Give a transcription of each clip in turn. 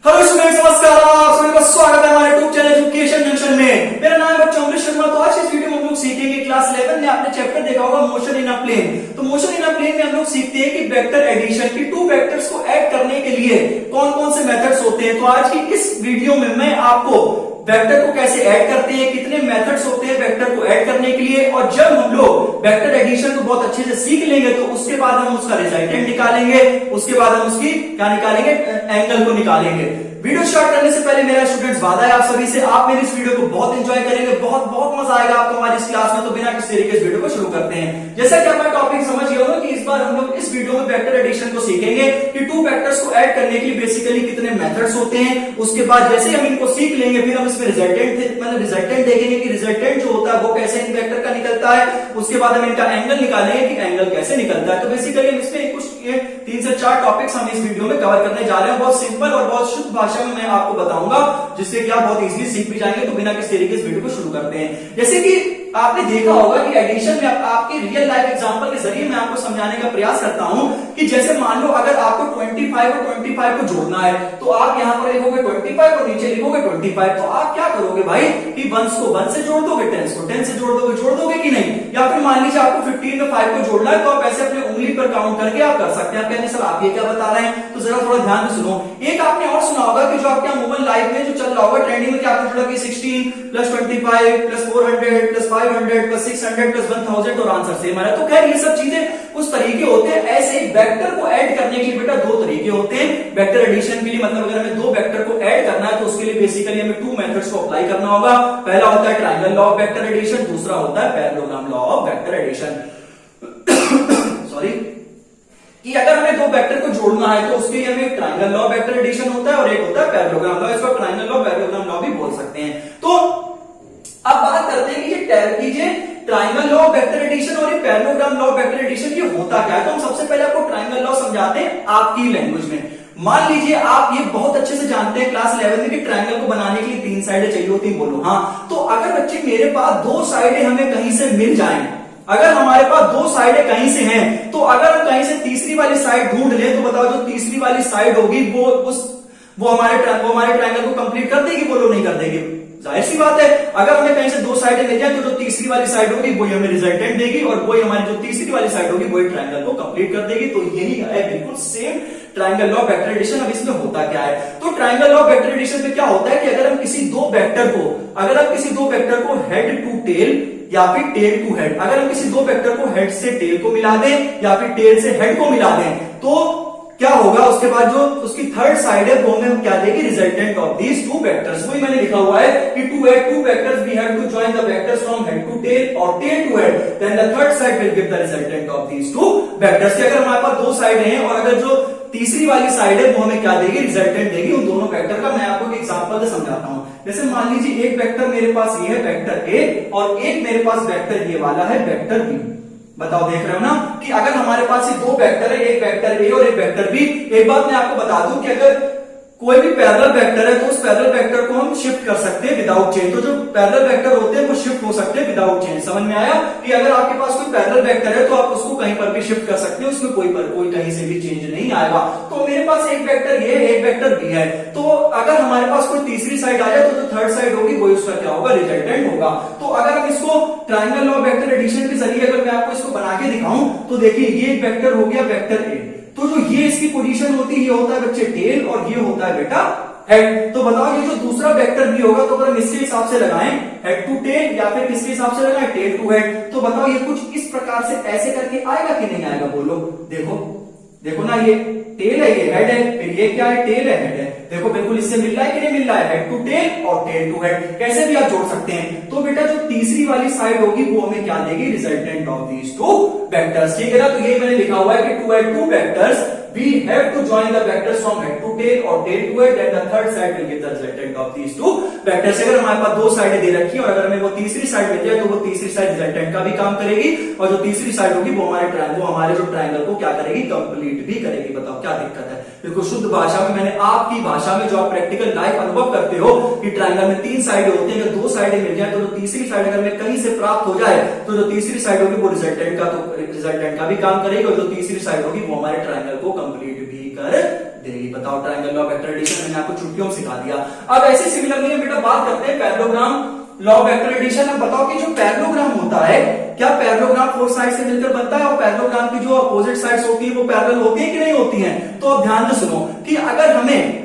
Hello students, नमस्कार। आप सभी का स्वागत है हमारे यूट्यूब चैनल एजुकेशन जंक्शन में। मेरा नाम है बच्चा अमृत शर्मा। तो आज इस वीडियो में हम लोग सीखेंगे क्लास 11 में आपने चैप्टर देखा होगा मोशन इन अ प्लेन। तो मोशन इन अ प्लेन में हम लोग सीखते हैं कि वेक्टर एडिशन की टू वेक्टर्स को ऐड करने के लिए कौन कौन से मेथड्स होते हैं। तो आज की इस वीडियो में मैं आपको वेक्टर को कैसे ऐड करते हैं, कितने मेथड्स होते हैं वेक्टर को ऐड करने के लिए, और जब हम लोग वेक्टर एडिशन को बहुत अच्छे से सीख लेंगे तो उसके बाद हम उसका रिजल्टेंट निकालेंगे, उसके बाद हम उसकी क्या निकालेंगे, एंगल को निकालेंगे। वीडियो स्टार्ट करने से पहले मेरा स्टूडेंट्स वादा है आप सभी से, आप मेरी इस वीडियो को बहुत एंजॉय करेंगे, बहुत बहुत मजा आएगा आपको हमारी इस क्लास में। तो बिना किसी तरीके इस वीडियो को शुरू करते हैं। जैसा कि आपका टॉपिक समझ गए हो कि इस बार हम लोग इस वीडियो में वेक्टर एडिशन को सीखेंगे कि टू वेक्टर्स को ऐड करने के लिए बेसिकली कितने मेथड्स होते हैं। उसके बाद जैसे हम इनको सीख लेंगे फिर हम इसमें रिजल्टेंट देखेंगे कि रिजल्टेंट जो होता है वो कैसे इन वेक्टर का निकलता है। उसके बाद हम इनका एंगल निकालेंगे कि एंगल कैसे निकलता है। तो बेसिकली हम इसमें कुछ 3 से 4 टॉपिक्स हम इस वीडियो में कवर करने जा रहे हैं। बहुत सिंपल और बहुत शुद्ध भाषा में मैं आपको बताऊंगा, जिससे कि आप बहुत इजीली सीख भी जाएंगे। तो बिना किसी तरीके इस वीडियो को शुरू करते हैं। जैसे कि आपने देखा होगा कि एडिशन में आपके रियल लाइफ एग्जांपल के जरिए मैं आपको समझाने का प्रयास करता हूं कि जैसे मान लो अगर आपको 25 और 25 को जोड़ना है तो आप यहां पर लिखोगे 25 और नीचे लिखोगे 25। तो आप क्या करोगे भाई कि 1 को 1 से जोड़ दोगे, 10 को 10 से जोड़ दोगे कि नहीं। या फिर मान लीजिए आपको 15 में 5 को जोड़ना है तो आप ऐसे अपने उंगली पर काउंट करके आप कर सकते हैं। आप कहते हैं सर आप ये क्या बता रहे हैं, तो जरा थोड़ा ध्यान से सुनो। एक आपने और सुना होगा कि जो आपके मोबाइल लाइफ में जो चल रहा होगा ट्रेंडिंग में, क्या आपने जोड़ा कि 16 plus 25 plus 400 plus 500 plus 600 plus 1000 और आंसर सेम आ रहा है। तो खैर ये सब चीजें उस तरीके होते हैं। ऐसे ही वेक्टर को ऐड करने के लिए बेटा 2 तरीके होते हैं वेक्टर एडिशन के लिए। मतलब अगर हमें 2 वेक्टर को ऐड करना है तो उसके लिए बेसिकली हमें 2 मेथड्स को अप्लाई करना होगा। पहला होता है triangle law of vector addition, दूसरा होता है parallelogram law of vector addition. Sorry, कि अगर हमें 2 वेक्टर को जोड़ना है तो उसके लिए हमें triangle law of vector addition होता है और एक होता है पैरेललोग्राम लॉ। इसको ट्रायंगल लॉ पैरेललोग्राम लॉ भी बोल सकते हैं। तो अब बात करते हैं कि ये triangle law of vector addition और ये parallelogram law of vector addition ये होता क्या है। तो हम सबसे पहले आपको ट्रायंगल लॉ समझाते हैं आपकी लैंग्वेज में। मान लीजिए आप ये बहुत अच्छे से जानते हैं क्लास 11 में कि ट्रायंगल को बनाने के लिए 3 साइडें चाहिए होती है। बोलो हाँ। तो अगर बच्चे मेरे पास 2 साइडें हमें कहीं से मिल जाएं, अगर हमारे पास 2 साइडें कहीं से हैं, तो अगर हम कहीं से तीसरी वाली साइड ढूंढ लें तो बताओ जो तीसरी वाली साइड होगी वो हमारे ट्रायंगल को कंप्लीट कर देगी, बोलो नहीं कर देगी। जाहिर सी बात है, अगर हमें कहीं से 2 साइडें मिल जाए तो जो तीसरी वाली साइड होगी वही हमें रिजल्टेंट देगी और वही हमारी जो तीसरी वाली साइड होगी वही ट्रायंगल को कंप्लीट कर देगी। तो यही है बिल्कुल same triangle law of vector addition. अब इसमें होता क्या है, तो triangle law of vector addition में क्या होता है कि अगर हम किसी 2 वेक्टर को हेड टू टेल या फिर टेल टू हेड, अगर हम किसी 2 वेक्टर को हेड से टेल को मिला दें या फिर टेल से हेड को मिला दें तो क्या होगा, उसके बाद जो उसकी थर्ड साइड है वो हमें क्या देगी, रिजल्टेंट ऑफ दीज 2 वेक्टर्स। वही मैंने लिखा हुआ है कि to add 2 vectors we have to join the vectors from head to tail और tail to head, then the third side will give the resultant of these 2 vectors. अगर हमारे पास 2 side हैं और अगर जो तीसरी वाली साइड है वो हमें क्या देगी, रिजल्टेंट देगी उन दोनों वेक्टर का। मैं आपको एक एग्जांपल से समझाता हूं। जैसे मान लीजिए एक वेक्टर मेरे पास ये है वेक्टर ए और एक मेरे पास वेक्टर ये वाला है वेक्टर बी। बताओ देख रहे हो ना कि अगर हमारे पास ये 2 वेक्टर है, एक वेक्टर ए और एक वेक्टर बी। एक बात मैं आपको बता दूं कि अगर कोई भी पैरेलल वेक्टर है तो उस पैरेलल वेक्टर को हम शिफ्ट कर सकते हैं विदाउट चेंज। तो जो पैरेलल वेक्टर होते हैं वो शिफ्ट हो सकते हैं विदाउट चेंज। समझ में आया कि अगर आपके पास कोई पैरेलल वेक्टर है तो आप उसको कहीं पर भी शिफ्ट कर सकते हैं, उसमें कोई कहीं से भी चेंज नहीं आएगा। तो मेरे पास एक वेक्टर ये है, एक वेक्टर बी है। तो अगर हमारे पास कोई तीसरी साइड आ जाए तो जो थर्ड साइड होगी वही उसका क्या होगा, रिजल्टेंट होगा। तो अगर हम इसको triangle law of vector addition के जरिए अगर मैं आपको इसको बना के दिखाऊं तो देखिए ये एक वेक्टर हो गया वेक्टर ए। तो जो ये इसकी पोजीशन होती है ये होता है बच्चे टेल और ये होता है बेटा हेड। तो बताओ ये जो दूसरा वेक्टर भी होगा तो अगर हम इसके हिसाब से लगाएं हेड टू टेल या फिर किसके हिसाब से लगाएं टेल टू हेड, तो बताओ ये कुछ इस प्रकार से ऐसे करके आएगा कि नहीं आएगा, बोलो। देखो ना, ये टेल है, ये हेड है, फिर ये क्या है, टेल है, हेड है। देखो बिल्कुल इससे मिल रहा है कि नहीं मिल रहा है, हेड टू टेल और टेल टू हेड। कैसे भी आप जोड़ सकते हैं। तो बेटा जो तीसरी वाली साइड होगी वो हमें क्या देगी, रिजल्टेंट ऑफ दीज 2 वेक्टर्स। ठीक है ना। तो ये मैंने लिखा हुआ है कि to add 2 vectors we have to join the vectors from head to tail or tail to head, and the third side will give the resultant of these 2 vectors। अगर हमारे पास 2 साइडें दे रखी है और अगर हमें वो तीसरी साइड मिल जाए तो वो तीसरी साइड रिजल्टेंट का भी काम करेगी और जो तीसरी साइड होगी वो हमारे जो ट्रायंगल को क्या करेगी, कंप्लीट भी करेगी। बताओ क्या दिक्कत है। बिल्कुल शुद्ध भाषा में, मैंने आपकी भाषा में जो आप प्रैक्टिकल लाइफ अनुभव करते हो कि ट्रायंगल में 3 साइडें होती हैं, अगर 2 साइडें मिल जाए तो जो तीसरी साइड अगर हमें कहीं से प्राप्त हो जाए तो जो तीसरी साइड होगी वो रिजल्टेंट का भी काम करेगी और जो तीसरी साइड होगी वो हमारे ट्रायंगल को कंप्लीट भी कर देगी। बताओ triangle law of vector addition मैंने आपको छुट्टियों में सिखा दिया। अब ऐसे सिमिलरली बेटा बात करते हैं parallelogram law of vector addition. अब बताओ कि जो पैरेललोग्राम होता है, क्या पैरेललोग्राम फोर साइड से मिलकर बनता है और पैरेललोग्राम की जो अपोजिट साइड्स होती है वो पैरेलल होती है कि नहीं होती है? तो अब ध्यान से सुनो कि अगर हमें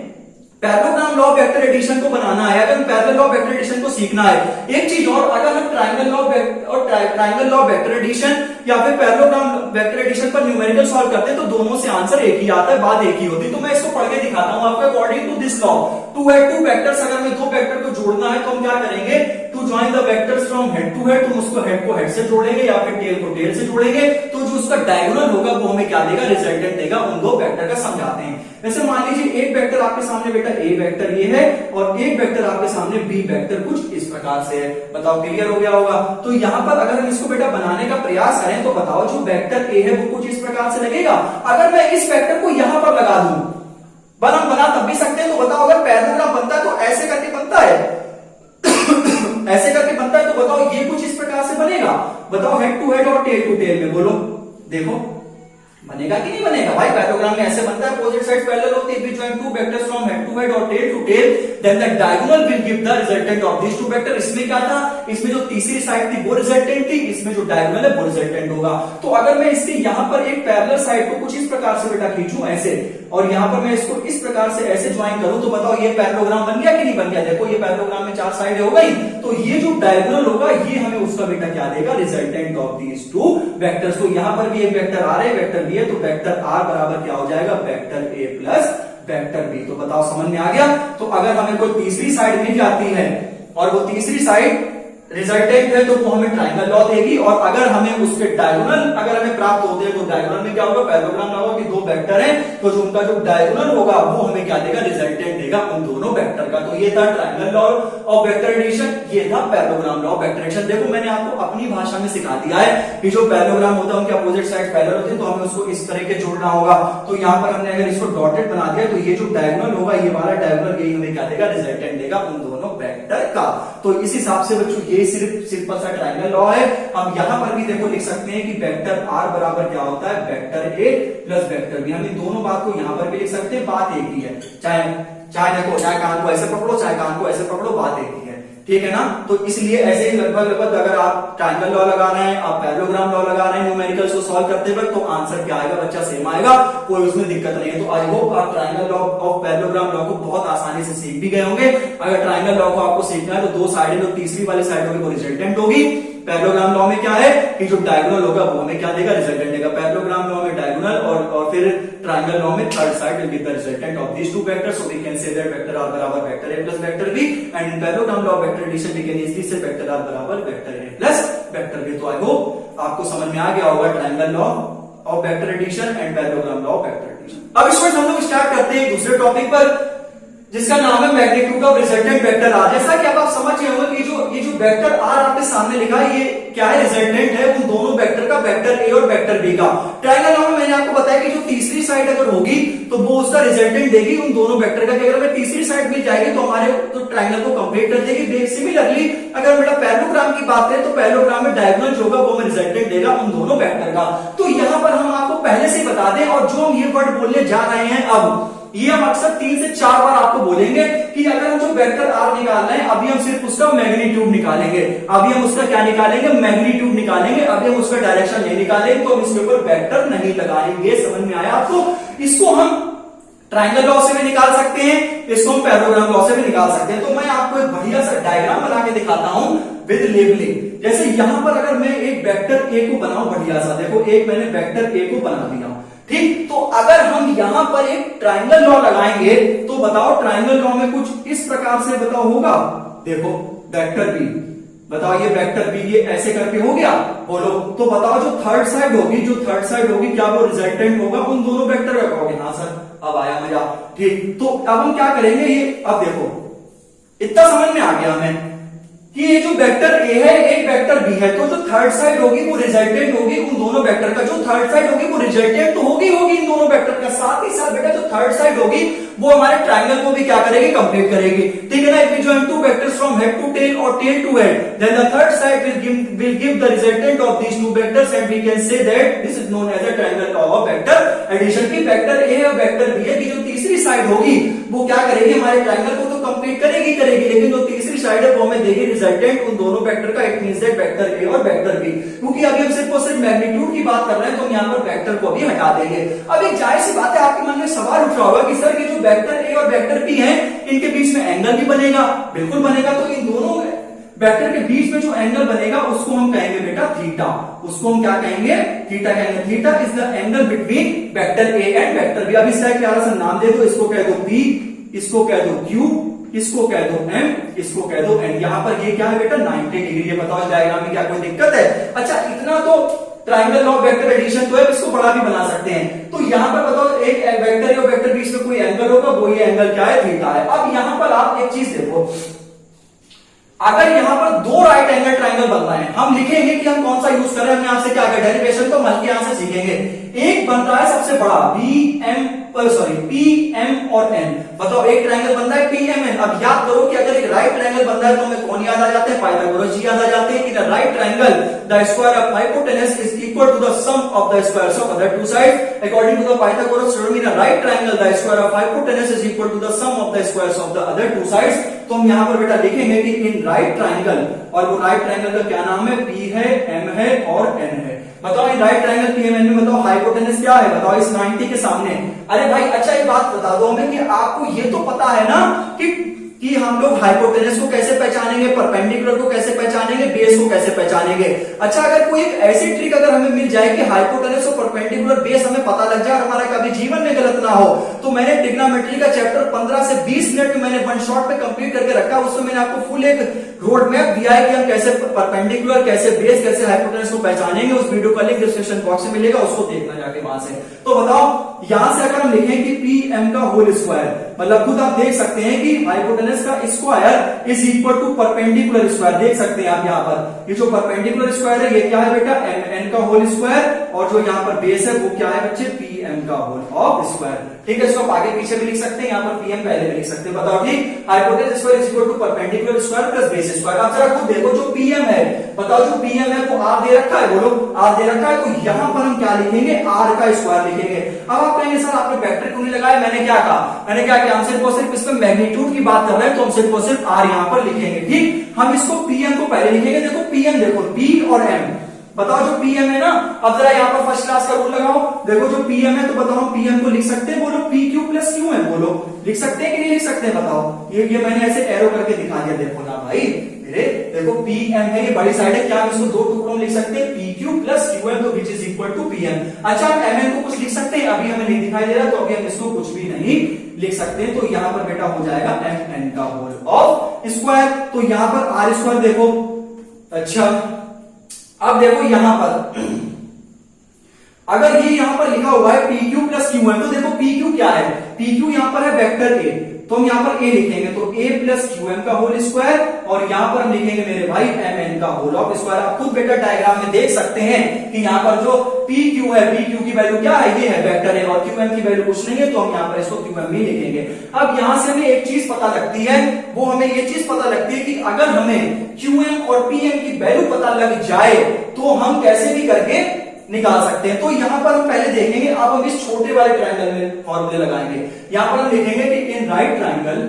parallelogram law of vector addition को बनाना है, अगर parallel law of vector addition को सीखना है, एक चीज और, अगर हम triangle law of vector addition या फिर पैरेललोग्राम वेक्टर एडिशन पर न्यूमेरिकल सॉल्व करते हैं तो दोनों से आंसर एक ही आता है, बात एक ही होती है। तो मैं इसको पढ़ के दिखाता हूं आपको। According to this law, to head two vectors, अगर मैं दो वेक्टर को जोड़ना है तो हम क्या करेंगे? To join the vectors from head to head, तुम उसको हेड को हेड से जोड़ेंगे या फिर टेल को टेल से जोड़ेंगे, तो जो उसका डायगोनल होगा वो हमें क्या देगा? रिजल्टेंट देगा। उन दो वेक्टर का समझाते हैं। वैसे मान लीजिए एक वेक्टर आपके सामने बेटा ए वेक्टर ये है और एक वेक्टर आपके सामने बी वेक्टर कुछ इस प्रकार से है। बताओ क्लियर हो गया होगा? तो यहां पर अगर हम इसको बेटा बनाने का प्रयास करें तो बताओ जो वेक्टर ए है वो कुछ इस प्रकार से लगेगा। अगर मैं इस वेक्टर को यहां पर लगा दूं, हम बना तब भी सकते हैं। तो बताओ अगर पैरेललोग्राम बनता है तो ऐसे करके बनता है ऐसे करके बनता है, तो बताओ ये कुछ इस प्रकार से बनेगा। बताओ हेड टू हेड और टेल टू टेल में बोलो, देखो बनेगा कि नहीं बनेगा? भाई पैरेललोग्राम में ऐसे बनता है, अपोजिट साइड पैरेलल होती है। If we join two vectors from head to head or tail to tail, then the diagonal will give the resultant of these two vector। इसमें क्या था? इसमें जो तीसरी साइड थी वो रिजल्टेंट थी, इसमें जो डायगोनल है वो रिजल्टेंट होगा। तो अगर मैं इसके यहां पर एक पैरेलल साइड को कुछ इस प्रकार से बेटा खींचूं ऐसे, और यहां पर मैं इसको इस प्रकार से ऐसे ज्वाइन करूं, तो बताओ ये पैरेललोग्राम बन गया कि नहीं बन गया? देखो ये पैरेललोग्राम में चार साइड हो गई, तो ये जो डायगोनल होगा ये हमें उसका बेटा क्या देगा? Resultant of these two vectors. तो यहां पर भी एक वेक्टर आर है, वेक्टर बी है, तो वेक्टर आर बराबर क्या हो जाएगा? Vector A plus vector B. तो बताओ समझ में आ गया? तो अगर हमें कोई तीसरी साइड मिल जाती है और वो तीसरी साइड रिजल्टेंट है तो वो हमें ट्रायंगल लॉ देगी, और अगर हमें उसके डायगोनल अगर हमें प्राप्त होते हैं तो डायगोनल में क्या होगा? पैरेललोग्राम लॉ कि दो वेक्टर हैं तो जो उनका जो डायगोनल होगा वो हमें क्या देगा? रिजल्टेंट देगा उन दोनों वेक्टर का। तो ये था triangle law of vector addition, ये था parallelogram law of vector addition. देखो मैंने आपको अपनी भाषा में सिखा दिया है कि जो पैरेललोग्राम होता है उनके अपोजिट साइड पैरेलल होते हैं, तो हमें उसको इस तरह के जोड़ना होगा। तो यहाँ पर हमने अगर इसको डॉटेड बना दिया तो ये जो डायगोनल होगा, ये वाला डायगोनल, यही हमें क्या देगा? रिजल्टेंट देगा उन दोनों वेक्टर का। तो इस हिसाब से बच्चों ये सिर्फ सा ट्रायंगल लॉ है। हम यहां पर भी देखो लिख सकते हैं कि वेक्टर आर बराबर क्या होता है? Vector A plus vector B. हम इन दोनों बात को यहां पर भी लिख सकते हैं, बात एक ही है। चाहे देखो, चाहे कान को ऐसे पकड़ो चाहे कान को ऐसे पकड़ो, बात एक ही है, ठीक है ना? तो इसलिए ऐसे ही लगभग अगर आप ट्रायंगल लॉ लगा रहे हैं, आप पैरेललोग्राम लॉ लगा रहे हैं न्यूमेरिकल्स को सॉल्व करते वक्त, तो आंसर क्या आएगा बच्चा? सेम आएगा, कोई उसमें दिक्कत नहीं है। तो आई होप आप triangle law of parallelogram law को बहुत आसानी से सीख भी गए होंगे। अगर ट्रायंगल लॉ को आपको सीखना है तो दो साइड जो तीसरी वाली साइड होगी वो रिजल्टेंट होगी। पैरेललोग्राम लॉ में क्या है कि जो डायगोनल होगा वो हमें क्या देगा? रिजल्टेंट देगा। पैरेललोग्राम लॉ में डायगोनल और फिर ट्रायंगल लॉ में third side will give the resultant of these two vectors. So we can say that vector R बराबर vector A plus vector B, and in parallelogram law of vector addition we can easily say vector R बराबर vector A plus vector B. तो I hope आपको समझ में आ गया होगा triangle law of vector addition and parallelogram law of vector addition. अब इस वक्त हम लोग स्टार्ट करते हैं दूसरे टॉपिक पर, जिसका नाम है magnitude of resultant vector R. जैसा कि अब आप समझ गए होंगे कि ये जो वेक्टर आर आपके सामने लिखा है ये क्या है? रिजल्टेंट है उन दोनों वेक्टर का, वेक्टर ए और वेक्टर बी का। ट्रायंगल लॉ में मैंने आपको बताया कि जो तीसरी साइड अगर होगी तो वो उसका रिजल्टेंट देगी उन दोनों वेक्टर का। अगर हमें तीसरी साइड मिल जाएगी तो हमारे तो ट्रायंगल को कंप्लीट कर देगी। सिमिलरली अगर बेटा पैरेललोग्राम की बात करें तो पैरेललोग्राम में डायगोनल जो होगा वो हमें रिजल्टेंट देगा उन दोनों वेक्टर का। तो यहां पर हम आपको पहले से बता दें, और जो हम ये वर्ड बोलने जा रहे हैं अब, ये हम अक्सर 3 से 4 बार आपको बोलेंगे कि अगर हम जो वेक्टर आर निकाल रहे हैं अभी हम सिर्फ उसका मैग्नीट्यूड निकालेंगे। अभी हम उसका क्या निकालेंगे? मैग्नीट्यूड निकालेंगे। अभी हम उसका डायरेक्शन नहीं निकालेंगे, तो हम इसके ऊपर वेक्टर नहीं लगाएंगे। समझ में आया आपको? इसको हम ट्रायंगल लॉ से भी निकाल सकते हैं, इसको हम पैरेललोग्राम लॉ से भी निकाल सकते हैं। तो मैं आपको एक बढ़िया सा डायग्राम बना के दिखाता हूं विद लेबलिंग। जैसे यहां पर अगर मैं एक वेक्टर ए को बनाऊं बढ़िया सा, देखो एक मैंने वेक्टर ए को बना दिया, ठीक। तो अगर हम यहां पर एक ट्रायंगल लॉ लगाएंगे तो बताओ ट्रायंगल लॉ में कुछ इस प्रकार से बताओ होगा। देखो वेक्टर बी, बताओ ये वेक्टर बी ये ऐसे करके हो गया, बोलो। तो बताओ जो थर्ड साइड होगी क्या वो रिजल्टेंट होगा उन दोनों वेक्टर का? कहोगे हाँ सर, अब आया मजा, ठीक। तो अब हम क्या करेंगे, ये अब देखो इतना समझ में आ गया हमें कि ये जो वेक्टर ए है एक वेक्टर बी है, तो जो थर्ड साइड होगी वो रिजल्टेंट होगी उन दोनों वेक्टर का, जो थर्ड साइड होगी वो रिजल्टेंट तो होगी इन दोनों वेक्टर का, साथ ही साथ बेटा जो थर्ड साइड होगी वो हमारे ट्रायंगल को भी क्या करेगी, कंप्लीट करेगी, ठीक है ना। If we join two vectors from head to tail और tail to head, then the third side will give the resultant of these two vectors and we can say that this is known as a triangle of vector addition। की vector A और vector B है कि जो तीसरी side होगी वो क्या करेगी, हमारे ट्रायंगल को तो कंप्लीट करेगी, लेकिन जो तीसरी साइड है वो हमें देगी रिजल्टेंट उन दोनों वेक्टर का। It means that vector A और वेक्टर बी, क्योंकि अभी हम सिर्फ और सिर्फ मैग्नीट्यूड की बात कर रहे हैं तो हम यहाँ पर वेक्टर को भी हटा देंगे। अब एक जाहिर सी बात है, आपके मन में सवाल उठ रहा होगा कि सर ये जो वेक्टर ए और वेक्टर बी है इनके बीच में एंगल भी बनेगा, बिल्कुल बनेगा, तो इन दोनों वेक्टर के बीच में जो एंगल बनेगा उसको हम कहेंगे बेटा थीटा, उसको हम क्या कहेंगे, थीटा कहेंगे। Theta is the angle between vector A and vector B. अब इसका एक प्यारा सा नाम दे दो, इसको कह दो पी, इसको कह दो क्यू, इसको कह दो एम, इसको कह दो एन। यहां पर ये क्या है बेटा 90 डिग्री। ये बताओ इस डायग्राम में क्या कोई दिक्कत है? अच्छा इतना तो ट्रायंगल ऑफ वेक्टर एडिशन तो है, इसको बड़ा भी बना सकते हैं। तो यहां पर बताओ एक वेक्टर और वेक्टर बीच में कोई एंगल होगा, वो ये एंगल क्या है, थीटा है। अब यहां पर आप एक चीज देखो, अगर यहां पर दो राइट एंगल ट्रायंगल बन रहे हैं, हम लिखेंगे कि हम कौन सा यूज कर रहे हैं, हमने आपसे क्या किया, डेरिवेशन तो हल्के यहां से सीखेंगे। एक बन रहा है सबसे बड़ा पी एम और एन, बताओ एक ट्रायंगल बन रहा है पी एम एन। अब याद करो कि अगर एक राइट ट्रायंगल बन रहा है तो हमें कौन याद आ जाते हैं, पाइथागोरस जी याद आ जाते हैं कि the right triangle the square of hypotenuse is equal to the sum of the squares of other two side according to the Pythagoras theorem. In a right triangle the square of hypotenuse is equal to the sum of the squares of the other two sides. तो हम यहां पर बेटा लिखेंगे कि इन right triangle, और वो right triangle का क्या नाम है, पी है, एम है और एन है। बताओ in right triangle P M N में बताओ हाइपोटेनस क्या है, बताओ इस 90 के सामने। अरे भाई अच्छा एक बात बता दो हमें कि आपको ये तो पता है ना कि हम लोग हाइपोटेनस को कैसे पहचानेंगे, परपेंडिकुलर को कैसे पहचानेंगे, बेस को कैसे पहचानेंगे। अच्छा अगर कोई एक ऐसी ट्रिक अगर हमें मिल जाए कि हाइपोटेनस और परपेंडिकुलर बेस हमें पता लग जाए और हमारा कभी जीवन में गलत ना हो, तो मैंने ट्रिग्नोमेट्री का चैप्टर 15 से 20 मिनट में मैंने वन शॉट में कंप्लीट करके रखा। उसमें मैंने आपको फुल एक रोड मैप दिया है कि हम कैसे परपेंडिकुलर, कैसे बेस, कैसे हाइपोटेनस को पहचानेंगे। उस वीडियो का लिंक डिस्क्रिप्शन बॉक्स में मिलेगा, उसको देखना जाके वहां से। तो बताओ यहां से अगर हम लिखें कि पी एम का होल स्क्वायर, मतलब खुद आप देख सकते हैं कि हाइपोटेनस का square is equal to perpendicular square. देख सकते हैं आप यहां पर ये जो परपेंडिकुलर स्क्वायर है ये क्या है बेटा, एम एन का होल स्क्वायर, और जो यहां पर बेस है वो क्या है बच्चे, पी एम का होल ऑफ स्क्वायर। ठीक है, इसको आप आगे पीछे भी लिख सकते हैं, यहां पर पी एम पहले भी लिख सकते हैं। बताओ ठीक, hypotenuse square is equal to perpendicular square plus base square. आप जरा खुद देखो जो पी एम है, बताओ जो पी एम है वो आर दे रखा है, बोलो आर दे रखा है, तो यहां पर हम क्या लिखेंगे, आर का स्क्वायर लिखेंगे। अब आप कहेंगे सर आपने वेक्टर क्यों नहीं लगाया, मैंने क्या कहा, मैंने क्या किया, हम सिर्फ और सिर्फ इसमें मैग्नीट्यूड की बात कर रहे हैं तो हम सिर्फ और सिर्फ आर यहां पर लिखेंगे। ठीक, हम इसको पीएम को पहले लिखेंगे। देखो पीएम, देखो पी और एम, बताओ जो पीएम है ना, अब जरा यहाँ पर फर्स्ट क्लास का रूल लगाओ। देखो जो पीएम है तो बताओ पीएम को लिख सकते हैं, बोलो पी क्यू प्लस क्यू है, बोलो लिख सकते हैं कि नहीं लिख सकते हैं, बताओ। ये मैंने ऐसे एरो करके दिखा दिया, देखो ना भाई मेरे, देखो पी एम है, ये बड़ी साइड है, क्या हम इसको दो टुकड़ों में लिख सकते हैं, P Q plus Q M, तो which is equal to P M. अच्छा हम एम एन को कुछ लिख सकते हैं, अभी हमें नहीं दिखाई दे रहा, तो अभी हम इसको कुछ भी नहीं लिख सकते हैं। तो यहाँ पर बेटा हो जाएगा एम एन का होल ऑफ स्क्वायर। तो यहाँ पर आर स्क्वायर देखो, अच्छा अब देखो यहां पर अगर ये यहां पर लिखा हुआ है P Q plus Q M, तो देखो पी क्यू क्या है, पी क्यू यहां पर है वेक्टर ए, तो हम यहां पर ए लिखेंगे, तो ए प्लस क्यू एम का होल स्क्वायर, और यहां पर हम लिखेंगे मेरे भाई एम एन का होल ऑफ स्क्वायर। आप खुद बेटा डायग्राम में देख सकते हैं कि यहां पर जो पी क्यू है, पी क्यू की वैल्यू क्या है, ये है वेक्टर है, और क्यू एम की वैल्यू कुछ नहीं है, तो हम यहां पर इसको क्यू एम ही लिखेंगे। अब यहां से हमें एक चीज पता लगती है, वो हमें ये चीज पता लगती है कि अगर हमें क्यू एम और पी एम की वैल्यू पता लग जाए तो हम कैसे भी करके निकाल सकते हैं। तो यहां पर हम पहले देखेंगे, अब हम इस छोटे वाले ट्रायंगल में फॉर्मूले लगाएंगे। यहां पर हम लिखेंगे कि इन राइट ट्रायंगल,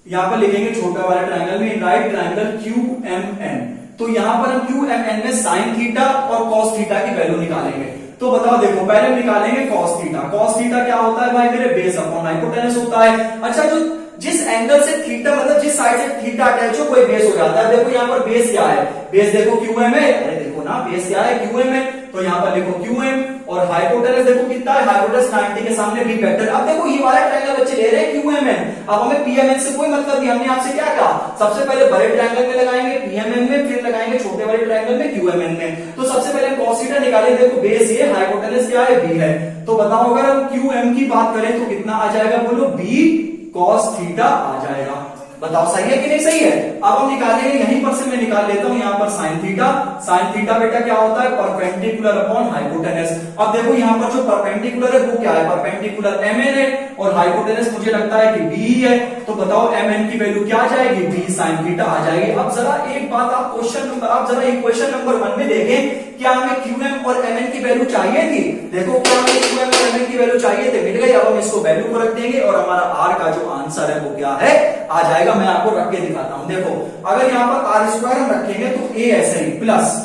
यहां पर लिखेंगे छोटा वाला ट्रायंगल में in right triangle Q M N, तो यहां पर हम क्यू एम एन में साइन थीटा और कॉस थीटा की वैल्यू निकालेंगे। तो बताओ देखो पहले हम निकालेंगे कॉस थीटा। कॉस थीटा क्या होता है भाई मेरे, बेस अपॉन हाइपोटेनस होता है। अच्छा जो जिस एंगल से थीटा, मतलब जिस साइड से थीटा अटैच हो कोई बेस हो जाता है। देखो यहाँ पर बेस क्या है, बेस देखो क्यू एम है, अरे देखो ना बेस क्या है, क्यू एम है, तो यहाँ पर लिखो क्यू एम, और हाइपोटेनस देखो कितना है, हाइपोटेनस 90 के सामने बी वेक्टर। अब देखो ये वाला ट्रायंगल बच्चे ले रहे हैं क्यू एम एन, अब हमें पी एम एन से कोई मतलब नहीं। हमने आपसे क्या कहा, सबसे पहले बड़े ट्रायंगल में लगाएंगे पी एम एन में, फिर लगाएंगे छोटे वाले ट्रायंगल में क्यू एम एन में। तो सबसे पहले कॉस थीटा निकालेंगे, देखो बेस ये, हाइपोटेनस क्या है, बी है, तो बताओ अगर हम क्यू एम की बात करें तो कितना आ जाएगा, बोलो बी कॉस थीटा आ जाएगा। बताओ सही है कि नहीं सही है। अब हम निकालेंगे, यहीं पर से मैं निकाल लेता हूं यहाँ पर साइन थीटा। साइन थीटा बेटा क्या होता है, परपेंडिकुलर अपॉन हाइपोटेनस। अब देखो यहाँ पर जो परपेंडिकुलर है वो क्या है, परपेंडिकुलर mn है, और हाइपोटेनस मुझे लगता है कि b है। तो बताओ mn की वैल्यू क्या आ जाएगी, b साइन थीटा आ जाएगी। अब जरा एक बात आप जरा इक्वेशन नंबर 1 में देखें, क्या हमें qm और mn की वैल्यू चाहिए थी। देखो क्या हमें qm और mn की वैल्यू चाहिए थे, मिल गई। अब हम इसको वैल्यू को रख देंगे और हमारा r का जो आंसर है वो क्या है, आ जाएगा। मैं आपको रख के दिखाता हूं। देखो अगर यहाँ पर आर स्क्वायर हम रखेंगे तो a ऐसे ही प्लस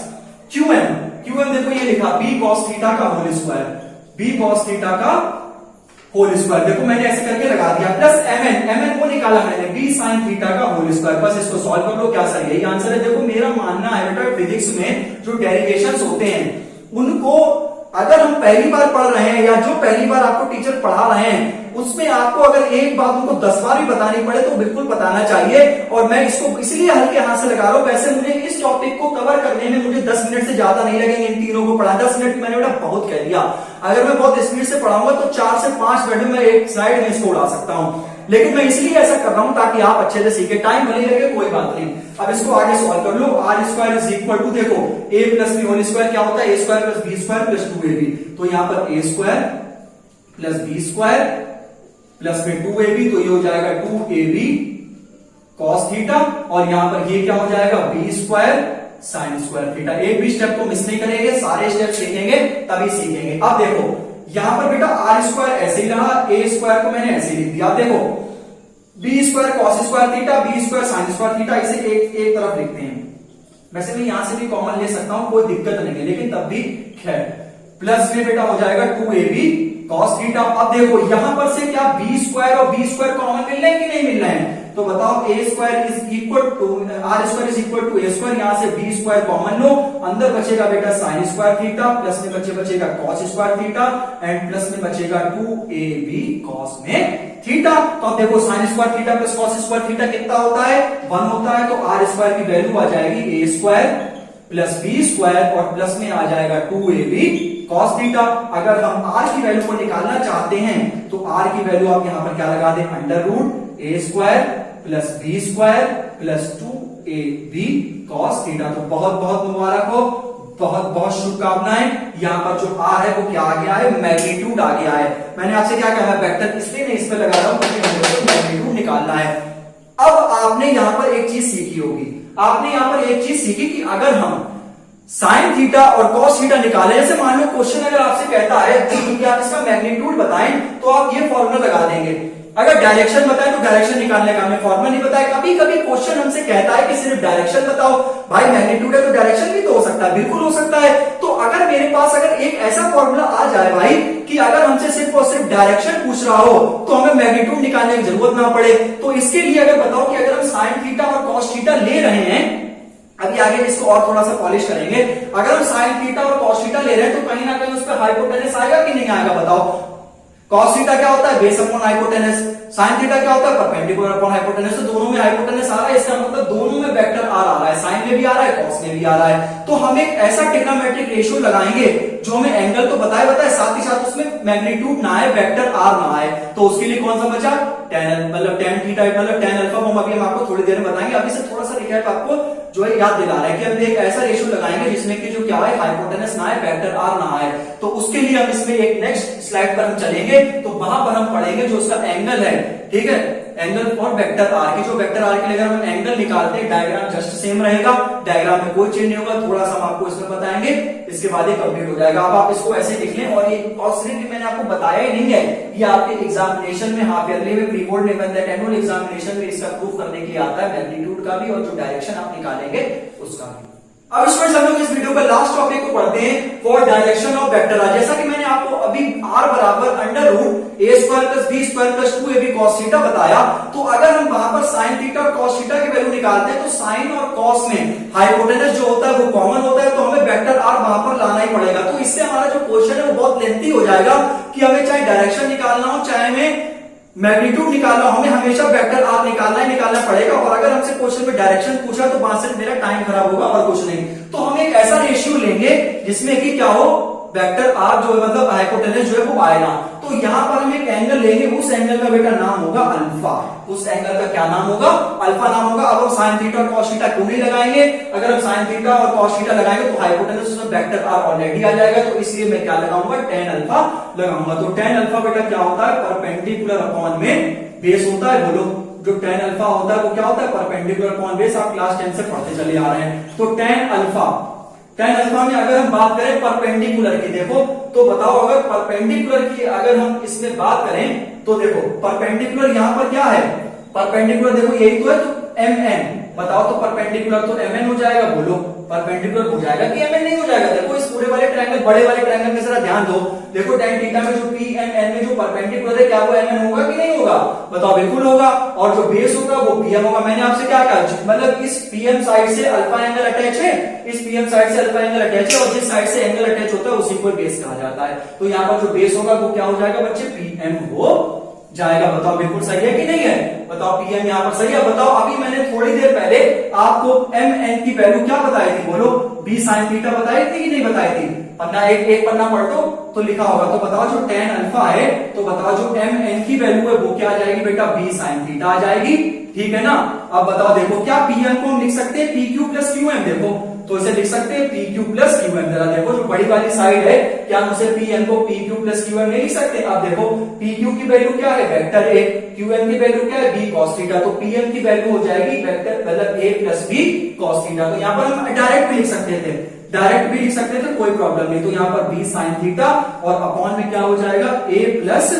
QM देखो ये लिखा b cos थीटा का whole square, b cos theta का होल स्क्वायर। देखो मैंने ऐसे करके लगा दिया, प्लस mn को निकाला मैंने, b sin थीटा का होल स्क्वायर। बस इसको सॉल्व कर लो, क्या सही है, ये आंसर है। देखो मेरा मानना है बेटा, फिजिक्स में जो डेरिवेशंस होते हैं उनको अगर हम पहली बार पढ़ रहे हैं, या जो पहली बार आपको टीचर पढ़ा रहे हैं, उसमें आपको अगर एक बात उनको 10 बार भी बतानी पड़े तो बिल्कुल बताना चाहिए। और मैं इसको इसलिए हल्के हाथ से लगा रहा हूं। वैसे मुझे इस टॉपिक को कवर करने में मुझे 10 मिनट से ज्यादा नहीं लगेंगे इन तीनों को पढ़ा। 10 मिनट मैंने बेटा बहुत कह दिया। अगर मैं बहुत स्पीड से पढ़ाऊंगा तो 4 से 5 मिनट में मैं एक स्लाइड में इसको उड़ा सकता हूं, लेकिन मैं इसलिए ऐसा कर रहा हूं ताकि आप अच्छे से सीखे। टाइम भले लगे कोई बात नहीं। अब इसको आगे सॉल्व कर लो। R square is equal to, देखो a plus B whole square क्या होता है, a square plus B square plus 2ab। तो यहां पर a square plus B square plus में 2ab, तो ये हो जाएगा 2ab cos थीटा, और यहां पर ये क्या हो जाएगा, b square sine square theta. एक भी स्टेप को मिस नहीं करेंगे, सारे स्टेप सीखेंगे तभी सीखेंगे। अब देखो यहां पर बेटा आर स्क्वायर ऐसे ही रहा, a स्क्वायर को मैंने ऐसे लिख दिया। देखो b square cos square theta, b square sine square theta, इसे एक तरफ लिखते हैं। वैसे मैं यहां से भी कॉमन ले सकता हूं, कोई दिक्कत नहीं है, लेकिन तब भी खैर। प्लस में बेटा हो जाएगा 2ab cos थीटा। अब देखो यहां पर से क्या b स्क्वायर और b स्क्वायर कॉमन मिल रहे हैं कि नहीं मिल रहे हैं, तो बताओ a square is equal to R square is equal to a square. यहां से b स्क्वायर कॉमन लो, अंदर बचेगा बेटा साइन स्क्वायर थीटा, प्लस में बचेगा cos square theta, and plus में बचेगा 2ab cos में थीटा। तो अब देखो sine square theta plus cos square theta कितना होता है, 1 होता है। तो आर स्क्वायर की वैल्यू आ जाएगी a square plus B square, और प्लस में आ जाएगा 2ab cos थीटा। अगर हम r की वैल्यू को निकालना चाहते हैं तो r की वैल्यू आप यहां पर क्या लगा दें, under root a square plus B square plus 2ab cos theta. तो बहुत बहुत मुबारक हो, बहुत बहुत शुभकामनाएं। यहां पर जो r है वो क्या आ गया है, मैग्नीट्यूड आ गया है। मैंने आपसे क्या कहा, वेक्टर इसलिए नहीं इस पे लगा रहा हूं क्योंकि हमें मैग्नीट्यूड निकालना है। अब आपने यहां पर एक चीज सीखी होगी, आपने यहां पर एक चीज सीखी कि अगर हम साइन थीटा और कॉस थीटा निकाले, जैसे मान लो क्वेश्चन अगर आपसे कहता है कि आप इसका मैग्नीट्यूड बताएं, तो आप ये फॉर्मूला लगा देंगे। अगर डायरेक्शन बताएं तो डायरेक्शन निकालने का हमें फॉर्मूला नहीं बताया। कभी कभी क्वेश्चन हमसे कहता है कि सिर्फ डायरेक्शन बताओ, भाई मैग्नीट्यूड है तो डायरेक्शन भी तो हो सकता है, बिल्कुल हो सकता है। तो अगर मेरे पास अगर एक ऐसा फॉर्मूला आ जाए भाई कि अगर हमसे सिर्फ और सिर्फ डायरेक्शन पूछ रहा हो तो हमें मैग्नीट्यूड निकालने की जरूरत ना पड़े, तो इसके लिए अगर बताओ कि अगर हम साइन थीटा और कॉस थीटा ले रहे हैं, अभी आगे इसको और थोड़ा सा पॉलिश करेंगे। अगर हम साइन थीटा और कॉस थीटा ले रहे हैं तो कहीं ना कहीं उस पर हाइपोटेनस आएगा कि नहीं आएगा, बताओ। कॉस थीटा क्या होता है, base upon hypotenuse, sine theta क्या होता है, परपेंडिकुलर अपॉन हाइपोटेनस। तो दोनों में हाइपोटेनस आ रहा है, इसका मतलब दोनों में वेक्टर आर आ रहा है, साइन में भी आ रहा है कॉस में भी आ रहा है। तो हम एक ऐसा ट्रिग्नोमेट्रिक रेशियो लगाएंगे जो हमें एंगल तो बताए साथ ही साथ उसमें मैग्नीट्यूड ना आए, वेक्टर आर ना आए। तो उसके लिए कौन सा बचा, tan मतलब tan थीटा मतलब tan अल्फा। हम अभी हम आपको थोड़ी देर में बताएंगे। अभी से थोड़ा सा रिकैप आपको जो है याद दिला रहा है कि हम एक ऐसा रेशियो लगाएंगे जिसमें कि जो क्या है, हाइपोटेनस ना आए, वेक्टर आर ना आए। तो उसके लिए हम इसमें एक नेक्स्ट स्लाइड पर हम चलेंगे, तो वहां पर हम पढ़ेंगे जो उसका एंगल है, ठीक है, एंगल और वेक्टर आर की। जो वेक्टर आर के लिए अगर हम एंगल निकालते हैं, डायग्राम जस्ट सेम रहेगा, डायग्राम में कोई चेंज नहीं होगा। थोड़ा सा हम आपको इसमें बताएंगे, इसके बाद ये कंप्लीट हो जाएगा। अब आप इसको ऐसे लिख लें। और ये सिर्फ मैंने आपको बताया ही नहीं है, ये आपके एग्जामिनेशन में, हाफ ईयरली में, प्री बोर्ड में, एनुअल एग्जामिनेशन में इसका प्रूफ करने के लिए आता है, मैग्नीट्यूड का भी और जो डायरेक्शन आप निकालेंगे उसका भी। अब इसमें हम लोग इस वीडियो का लास्ट टॉपिक को पढ़ते हैं, for direction of vector R. जैसा कि मैंने आपको अभी r बराबर under root a square plus b square plus 2ab cos theta बताया, तो अगर हम वहां पर साइन थीटा और cos थीटा की वैल्यू निकालते हैं तो साइन और cos में हाइपोटेनस जो होता है वो कॉमन होता है, तो हमें वेक्टर r वहां पर लाना ही पड़ेगा। तो इससे हमारा जो क्वेश्चन है वो बहुत लेंथी हो जाएगा कि हमें चाहे डायरेक्शन निकालना हो, चाहे हमें मैग्नीट्यूड निकालना, हमें हमेशा वेक्टर आर निकालना पड़ेगा। और अगर हमसे क्वेश्चन में डायरेक्शन पूछा तो वहां से मेरा टाइम खराब होगा और कुछ नहीं। तो हम एक ऐसा रेशियो लेंगे जिसमें कि क्या हो, वेक्टर आर जो है मतलब हाइपोटेनस जो है वो आएगा। तो यहाँ पर हम एक एंगल लेंगे, उस एंगल का बेटा नाम होगा अल्फा। उस एंगल का क्या नाम होगा? अल्फा नाम होगा। अब हम साइन थीटा और कॉस थीटा क्यों नहीं लगाएंगे? अगर हम साइन थीटा और कॉस थीटा लगाएंगे तो हाइपोटेनस उसमें वेक्टर आर ऑलरेडी आ जाएगा, तो इसलिए मैं क्या लगाऊंगा? tan अल्फा लगाऊंगा। तो tan अल्फा बेटा क्या होता है? परपेंडिकुलर अपॉन में बेस होता है। बोलो, जो tan अल्फा होता है वो क्या होता है? Perpendicular upon base. आप क्लास 10 से पढ़ते चले आ रहे हैं। तो tan अल्फा में अगर हम बात करें परपेंडिकुलर की, देखो तो बताओ, अगर परपेंडिकुलर की अगर हम इसमें बात करें तो देखो परपेंडिकुलर यहां पर क्या है? परपेंडिकुलर देखो यही तो है, तो mn बताओ, तो परपेंडिकुलर तो mn हो जाएगा। बोलो, परपेंडिकुलर हो जाएगा कि mn नहीं हो जाएगा? देखो इस पूरे वाले ट्रायंगल, बड़े वाले ट्रायंगल में जरा ध्यान दो। देखो tan थीटा में जो pmn में जो परपेंडिकुलर है, क्या वो mn होगा कि नहीं होगा? बताओ, बिल्कुल होगा। और जो बेस होगा वो pm होगा। मैंने आपसे क्या कहा? मतलब इस pm साइड से अल्फा एंगल अटैच है, इस pm साइड से अल्फा एंगल अटैच है, और जिस साइड से एंगल अटैच होता है उसी को बेस कहा जाता है। तो यहाँ पर जो बेस होगा वो क्या हो जाएगा बच्चे? pm हो जाएगा। बताओ, बिल्कुल सही है कि नहीं है? बताओ, pm यहाँ पर सही है? बताओ, अभी मैंने थोड़ी देर पहले आपको mn की वैल्यू क्या बताई थी? बोलो, b sin थीटा बताई थी कि नहीं बताई थी? पन्ना एक पन्ना पढ़ दो तो लिखा होगा। तो बताओ, जो tan अल्फा है, तो बताओ जो mn की वैल्यू है वो क्या आ जाएगी बेटा? b sin थीटा आ जाएगी। ठीक है ना? अब बताओ, देखो क्या pm को हम लिख सकते हैं pq प्लस qm? देखो, तो इसे लिख सकते हैं pq प्लस qm। जरा देखो, जो बड़ी वाली साइड है, क्या हम उसे pm को pq प्लस qm नहीं लिख सकते? अब देखो, pq की वैल्यू क्या है? वेक्टर a, qm की वैल्यू क्या है? b cos theta. तो pm की वैल्यू हो जाएगी वेक्टर मतलब a plus b cos theta. तो यहाँ पर हम डायरेक्ट भी लिख सकते थे, डायरेक्ट भी लिख सकते थे, कोई प्रॉब्लम नहीं। तो यहाँ पर b sin थीटा और अपॉन में क्या हो जाएगा? a plus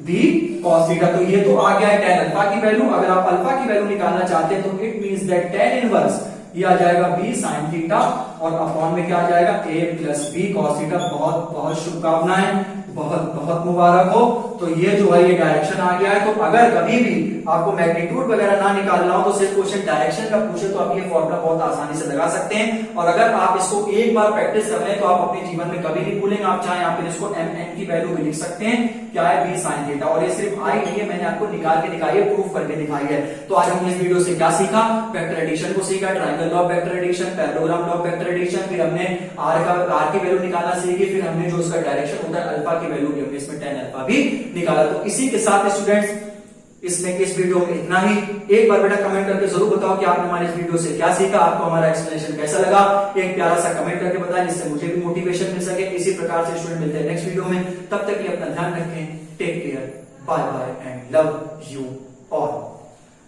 b cos theta. तो ये तो आ गया है tan अल्फा की वैल्यू। अगर आप अल्फा की वैल्यू निकालना चाहते हैं तो it means that tan inverse ये आ जाएगा b sin थीटा और अपॉन में क्या आ जाएगा? a plus b cos theta. बहुत बहुत शुभकामनाएं, बहुत बहुत मुबारक हो। तो ये जो है ये डायरेक्शन आ गया है। तो अगर कभी भी आपको मैग्नीट्यूड वगैरह ना निकालना हो तो सिर्फ क्वेश्चन डायरेक्शन का पूछे तो आप ये फॉर्मूला बहुत आसानी से लगा सकते हैं। और अगर आप इसको एक बार प्रैक्टिस कर लें तो आप अपने जीवन में कभी नहीं भूलेंगे। आप चाहे यहाँ पे इसको mn की वैल्यू भी लिख सकते हैं, क्या है? b sin theta. और ये सिर्फ आई नहीं है, मैंने आपको निकाल के दिखाई है, प्रूफ करके दिखाई है। तो आज हमने इस वीडियो से क्या सीखा? वेक्टर एडिशन को सीखा, triangle law of vector addition, parallelogram law of vector addition, फिर हमने r की वैल्यू निकालना सीखी, फिर हमने जो उसका डायरेक्शन होता है अल्फा की वैल्यू भी हमने इसमें tan अल्फा भी निकाला। तो इसी के साथ स्टूडेंट्स इसमें इस वीडियो में इतना ही। एक बार बेटा कमेंट करके जरूर बताओ कि आपने हमारे इस वीडियो से क्या सीखा, आपको हमारा एक्सप्लेनेशन कैसा लगा। एक प्यारा सा कमेंट करके बताएं जिससे मुझे भी मोटिवेशन मिल सके। इसी प्रकार से स्टूडेंट मिलते हैं नेक्स्ट वीडियो में। तब तक के लिए अपना ध्यान रखें। Take care, bye bye and love you all.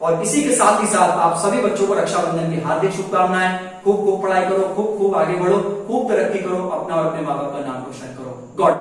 और इसी के साथ ही साथ आप सभी बच्चों को रक्षाबंधन की हार्दिक शुभकामनाएं। खूब खूब पढ़ाई करो, खूब खूब आगे बढ़ो, खूब तरक्की करो, अपना और अपने माँ बाप का नाम रोशन करो। गॉड